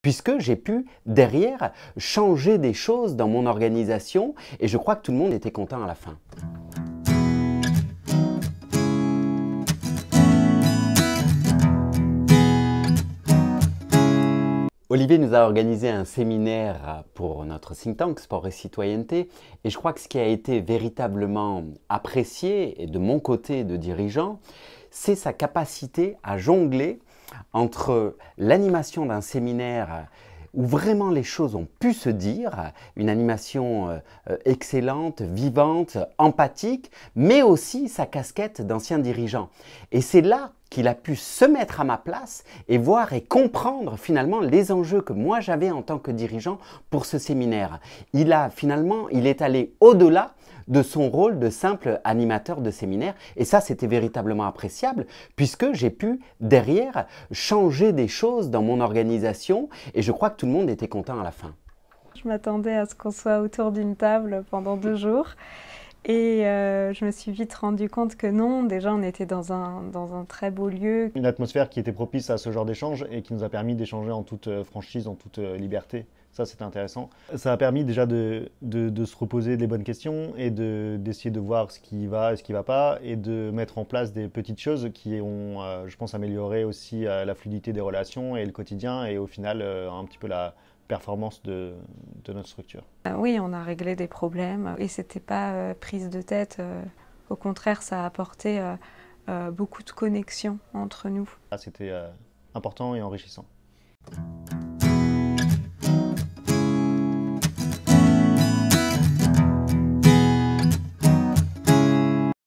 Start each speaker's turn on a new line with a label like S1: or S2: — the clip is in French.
S1: puisque j'ai pu, derrière, changer des choses dans mon organisation et je crois que tout le monde était content à la fin. Olivier nous a organisé un séminaire pour notre think tank Sport et Citoyenneté et je crois que ce qui a été véritablement apprécié, et de mon côté de dirigeant, c'est sa capacité à jongler entre l'animation d'un séminaire où vraiment les choses ont pu se dire, une animation excellente, vivante, empathique, mais aussi sa casquette d'ancien dirigeant. Et c'est là qu'il a pu se mettre à ma place et voir et comprendre finalement les enjeux que moi j'avais en tant que dirigeant pour ce séminaire. Il est allé au-delà de son rôle de simple animateur de séminaire et ça c'était véritablement appréciable puisque j'ai pu derrière changer des choses dans mon organisation et je crois que tout le monde était content à la fin.
S2: Je m'attendais à ce qu'on soit autour d'une table pendant 2 jours. Et je me suis vite rendu compte que non, déjà on était dans un très beau lieu.
S3: Une atmosphère qui était propice à ce genre d'échange et qui nous a permis d'échanger en toute franchise, en toute liberté. Ça, c'était intéressant. Ça a permis déjà de se reposer les bonnes questions et d'essayer de voir ce qui va et ce qui ne va pas et de mettre en place des petites choses qui ont, je pense, amélioré aussi la fluidité des relations et le quotidien et au final un petit peu la performance de notre structure.
S2: Oui, on a réglé des problèmes et c'était pas prise de tête. Au contraire, ça a apporté beaucoup de connexions entre nous.
S3: C'était important et enrichissant.